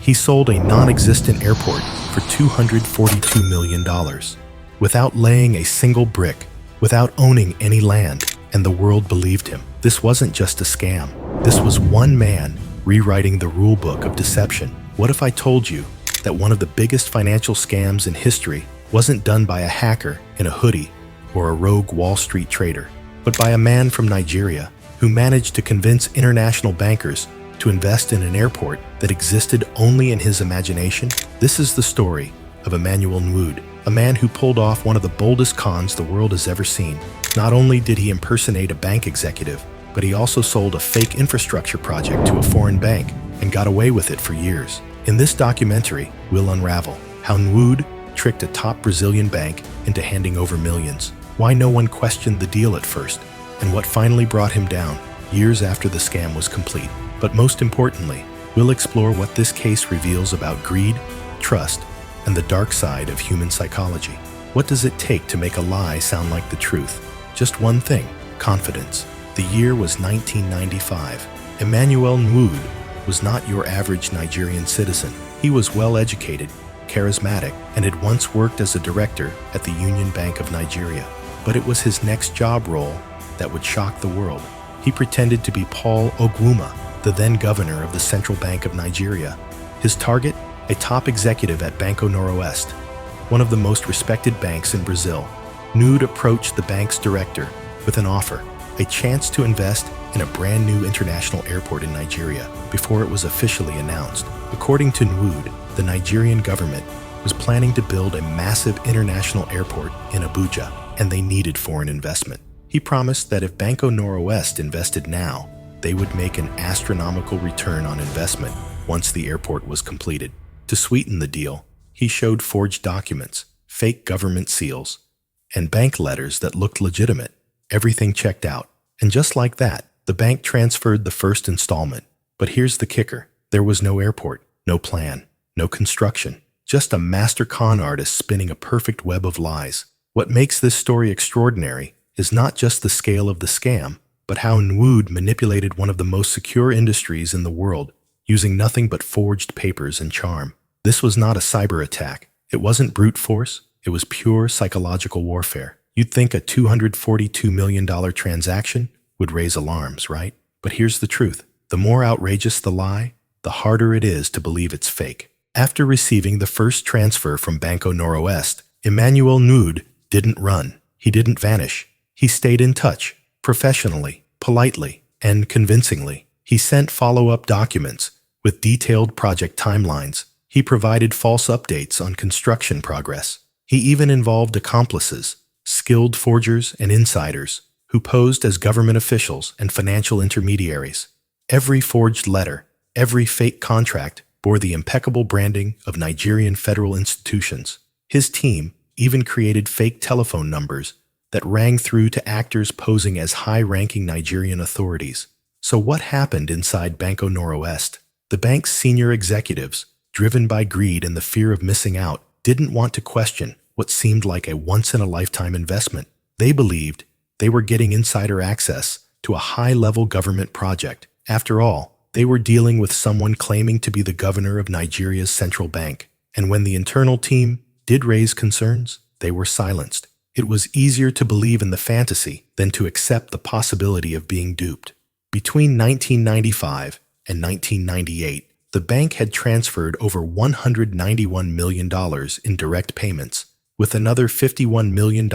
He sold a non-existent airport for $242 million, without laying a single brick, without owning any land, and the world believed him. This wasn't just a scam. This was one man rewriting the rule book of deception. What if I told you that one of the biggest financial scams in history wasn't done by a hacker in a hoodie or a rogue Wall Street trader, but by a man from Nigeria who managed to convince international bankers to invest in an airport that existed only in his imagination? This is the story of Emmanuel Nwoud, a man who pulled off one of the boldest cons the world has ever seen. Not only did he impersonate a bank executive, but he also sold a fake infrastructure project to a foreign bank and got away with it for years. In this documentary, we'll unravel how Nwoud tricked a top Brazilian bank into handing over millions, why no one questioned the deal at first, and what finally brought him down years after the scam was complete. But most importantly, we'll explore what this case reveals about greed, trust, and the dark side of human psychology. What does it take to make a lie sound like the truth? Just one thing: confidence. The year was 1995. Emmanuel Nwoud was not your average Nigerian citizen. He was well-educated, charismatic, and had once worked as a director at the Union Bank of Nigeria. But it was his next job role that would shock the world. He pretended to be Paul Ogwuma, the then governor of the Central Bank of Nigeria. His target? A top executive at Banco Noroeste, one of the most respected banks in Brazil. Nwoud approached the bank's director with an offer: a chance to invest in a brand new international airport in Nigeria before it was officially announced. According to Nwoud, the Nigerian government was planning to build a massive international airport in Abuja, and they needed foreign investment. He promised that if Banco Noroeste invested now, they would make an astronomical return on investment once the airport was completed. To sweeten the deal, he showed forged documents, fake government seals, and bank letters that looked legitimate. Everything checked out. And just like that, the bank transferred the first installment. But here's the kicker: there was no airport, no plan, no construction, just a master con artist spinning a perfect web of lies. What makes this story extraordinary is not just the scale of the scam, but how Nwoud manipulated one of the most secure industries in the world, using nothing but forged papers and charm. This was not a cyber attack. It wasn't brute force. It was pure psychological warfare. You'd think a $242 million transaction would raise alarms, right? But here's the truth. The more outrageous the lie, the harder it is to believe it's fake. After receiving the first transfer from Banco Noroeste, Emmanuel Nwoud didn't run. He didn't vanish. He stayed in touch, professionally, politely, and convincingly. He sent follow-up documents with detailed project timelines. He provided false updates on construction progress. He even involved accomplices, skilled forgers and insiders, who posed as government officials and financial intermediaries. Every forged letter, every fake contract bore the impeccable branding of Nigerian federal institutions. His team even created fake telephone numbers that rang through to actors posing as high-ranking Nigerian authorities. So what happened inside Banco Noroeste? The bank's senior executives, driven by greed and the fear of missing out, didn't want to question what seemed like a once-in-a-lifetime investment. They believed they were getting insider access to a high-level government project. After all, they were dealing with someone claiming to be the governor of Nigeria's central bank. And when the internal team did raise concerns, they were silenced. It was easier to believe in the fantasy than to accept the possibility of being duped. Between 1995 and 1998, the bank had transferred over $191 million in direct payments, with another $51 million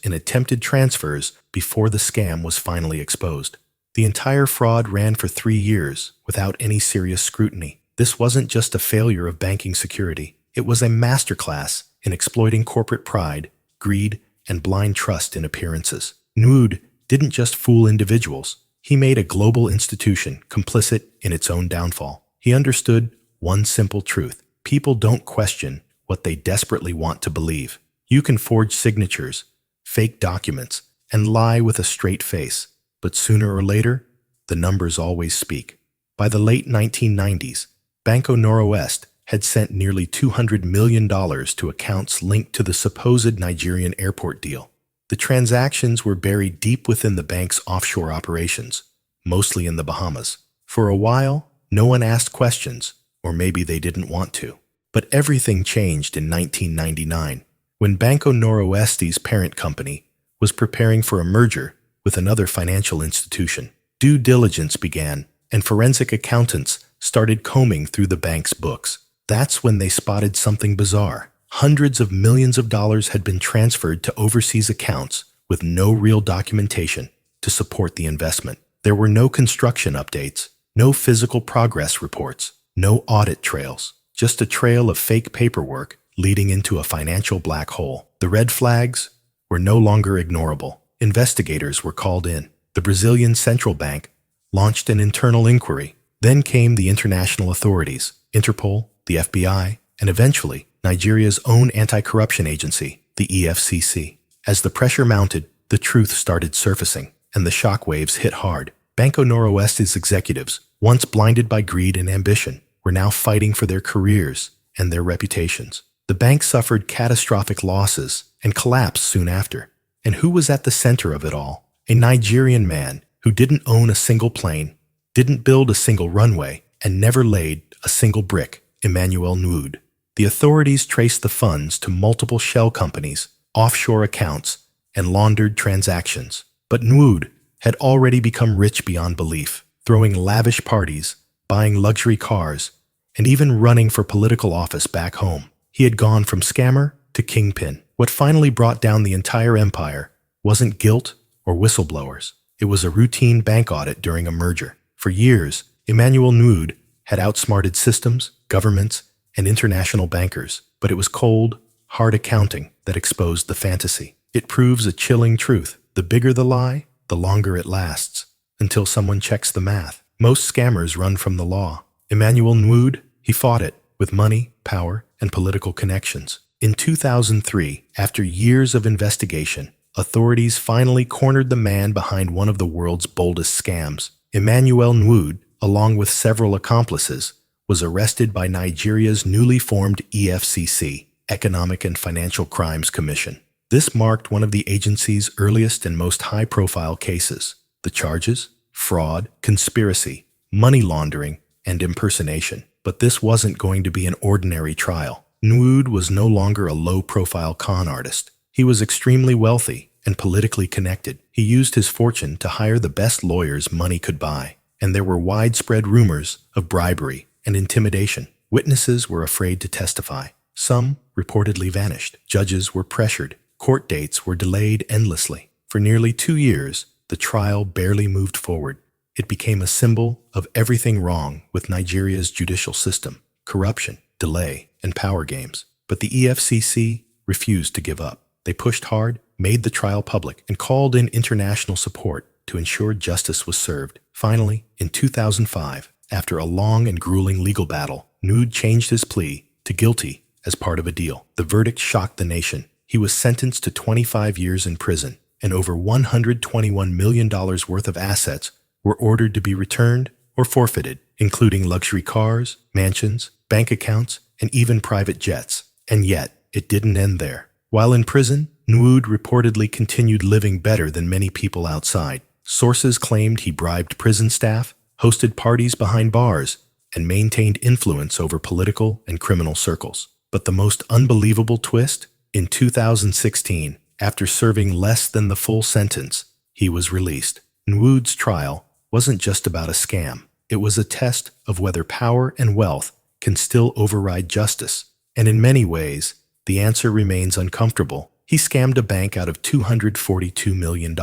in attempted transfers before the scam was finally exposed. The entire fraud ran for 3 years without any serious scrutiny. This wasn't just a failure of banking security. It was a masterclass in exploiting corporate pride, greed, and blind trust in appearances. Nwoud didn't just fool individuals. He made a global institution complicit in its own downfall. He understood one simple truth: people don't question what they desperately want to believe. You can forge signatures, fake documents, and lie with a straight face, but sooner or later, the numbers always speak. By the late 1990s, Banco Noroeste had sent nearly $200 million to accounts linked to the supposed Nigerian airport deal. The transactions were buried deep within the bank's offshore operations, mostly in the Bahamas. For a while, no one asked questions. or maybe they didn't want to. But everything changed in 1999, when Banco Noroeste's parent company was preparing for a merger with another financial institution. Due diligence began, and forensic accountants started combing through the bank's books. That's when they spotted something bizarre. Hundreds of millions of dollars had been transferred to overseas accounts with no real documentation to support the investment. There were no construction updates, no physical progress reports, no audit trails, just a trail of fake paperwork leading into a financial black hole. The red flags were no longer ignorable. Investigators were called in. The Brazilian central bank launched an internal inquiry. Then came the international authorities, Interpol, the FBI, and eventually Nigeria's own anti-corruption agency, the EFCC. As the pressure mounted, the truth started surfacing, and the shockwaves hit hard. Banco Noroeste's executives, once blinded by greed and ambition, were now fighting for their careers and their reputations. The bank suffered catastrophic losses and collapsed soon after. And who was at the center of it all? A Nigerian man who didn't own a single plane, didn't build a single runway, and never laid a single brick, Emmanuel Nwood. The authorities traced the funds to multiple shell companies, offshore accounts, and laundered transactions. But Nwood had already become rich beyond belief, throwing lavish parties, buying luxury cars, and even running for political office back home. He had gone from scammer to kingpin. What finally brought down the entire empire wasn't guilt or whistleblowers. It was a routine bank audit during a merger. For years, Emmanuel Nwood had outsmarted systems, governments, and international bankers, but it was cold, hard accounting that exposed the fantasy. It proves a chilling truth. The bigger the lie, the longer it lasts, until someone checks the math. Most scammers run from the law. Emmanuel Nwood, he fought it with money, power, and political connections. In 2003, after years of investigation, authorities finally cornered the man behind one of the world's boldest scams. Emmanuel Nwood, along with several accomplices, was arrested by Nigeria's newly formed EFCC, Economic and Financial Crimes Commission. This marked one of the agency's earliest and most high-profile cases. The charges? Fraud, conspiracy, money laundering, and impersonation. But this wasn't going to be an ordinary trial. Nwood was no longer a low-profile con artist. He was extremely wealthy and politically connected. He used his fortune to hire the best lawyers money could buy, and there were widespread rumors of bribery and intimidation. Witnesses were afraid to testify. Some reportedly vanished. Judges were pressured. Court dates were delayed endlessly. For nearly 2 years, the trial barely moved forward. It became a symbol of everything wrong with Nigeria's judicial system: corruption, delay, and power games. But the EFCC refused to give up. They pushed hard, made the trial public, and called in international support to ensure justice was served. Finally, in 2005, after a long and grueling legal battle, Nwood changed his plea to guilty as part of a deal. The verdict shocked the nation. He was sentenced to 25 years in prison, and over $121 million worth of assets were ordered to be returned or forfeited, including luxury cars, mansions, bank accounts, and even private jets. And yet, it didn't end there. While in prison, Nwood reportedly continued living better than many people outside. Sources claimed he bribed prison staff, hosted parties behind bars, and maintained influence over political and criminal circles. But the most unbelievable twist? In 2016, after serving less than the full sentence, he was released. Nwood's trial wasn't just about a scam. It was a test of whether power and wealth can still override justice. And in many ways, the answer remains uncomfortable. He scammed a bank out of $242 million.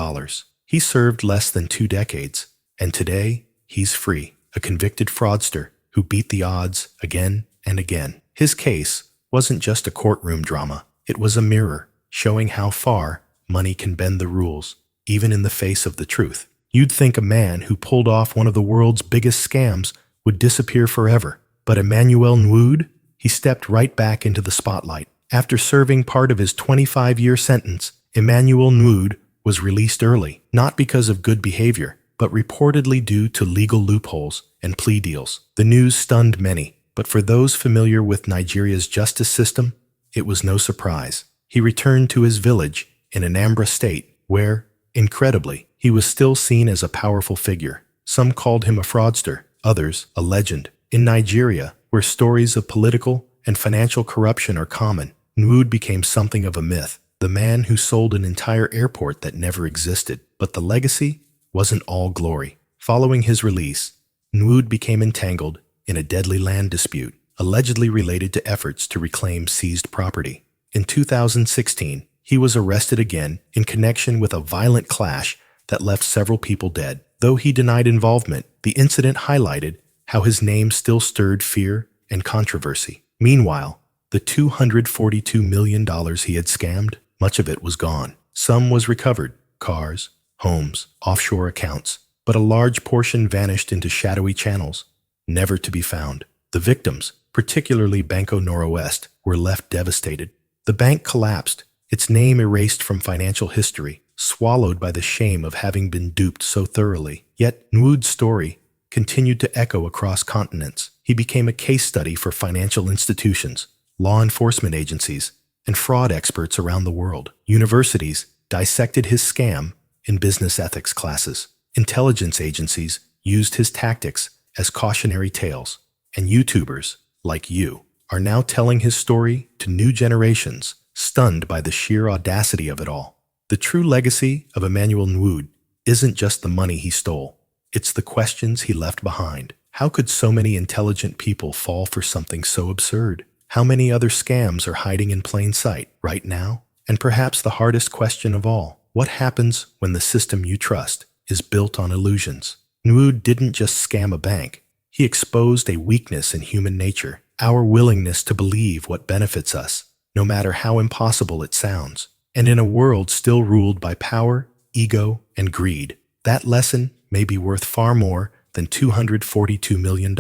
He served less than 2 decades, and today, he's free, a convicted fraudster who beat the odds again and again. His case wasn't just a courtroom drama. It was a mirror showing how far money can bend the rules, even in the face of the truth. You'd think a man who pulled off one of the world's biggest scams would disappear forever. But Emmanuel Nwood, he stepped right back into the spotlight. After serving part of his 25-year sentence, Emmanuel Nwood was released early, not because of good behavior, but reportedly due to legal loopholes and plea deals. The news stunned many, but for those familiar with Nigeria's justice system, it was no surprise. He returned to his village in Anambra State, where, incredibly, he was still seen as a powerful figure. Some called him a fraudster, others a legend. In Nigeria, where stories of political and financial corruption are common, Nguyen became something of a myth, the man who sold an entire airport that never existed. But the legacy wasn't all glory. Following his release, Nguyen became entangled in a deadly land dispute, allegedly related to efforts to reclaim seized property. In 2016, he was arrested again in connection with a violent clash that left several people dead. Though he denied involvement, the incident highlighted how his name still stirred fear and controversy. Meanwhile, the $242 million he had scammed, much of it was gone. Some was recovered, cars, homes, offshore accounts, but a large portion vanished into shadowy channels, never to be found. The victims, particularly Banco Noroeste, were left devastated. The bank collapsed, its name erased from financial history, swallowed by the shame of having been duped so thoroughly. Yet Nguyen's story continued to echo across continents. He became a case study for financial institutions, law enforcement agencies, and fraud experts around the world. Universities dissected his scam in business ethics classes. Intelligence agencies used his tactics as cautionary tales. And YouTubers, like you, are now telling his story to new generations, stunned by the sheer audacity of it all. The true legacy of Emmanuel Nguyen isn't just the money he stole. It's the questions he left behind. How could so many intelligent people fall for something so absurd? How many other scams are hiding in plain sight right now? And perhaps the hardest question of all, what happens when the system you trust is built on illusions? Nguyen didn't just scam a bank. He exposed a weakness in human nature, our willingness to believe what benefits us, no matter how impossible it sounds. And in a world still ruled by power, ego, and greed, that lesson may be worth far more than $242 million.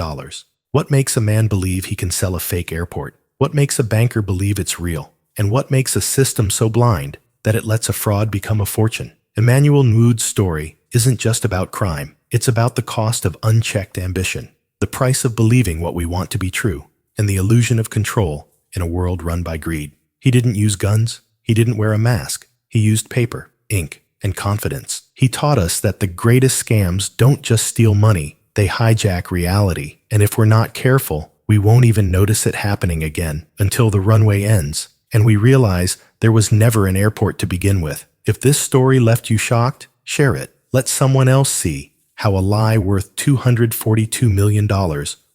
What makes a man believe he can sell a fake airport? What makes a banker believe it's real? And what makes a system so blind that it lets a fraud become a fortune? Emmanuel Nguyen's story isn't just about crime. It's about the cost of unchecked ambition, the price of believing what we want to be true, and the illusion of control in a world run by greed. He didn't use guns. He didn't wear a mask. He used paper, ink, and confidence. He taught us that the greatest scams don't just steal money, they hijack reality. And if we're not careful, we won't even notice it happening again until the runway ends, and we realize there was never an airport to begin with. If this story left you shocked, share it. Let someone else see how a lie worth $242 million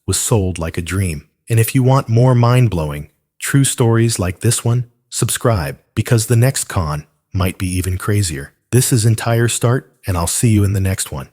was sold like a dream. And if you want more mind-blowing, true stories like this one, subscribe, because the next con might be even crazier. This is Entire Start, and I'll see you in the next one.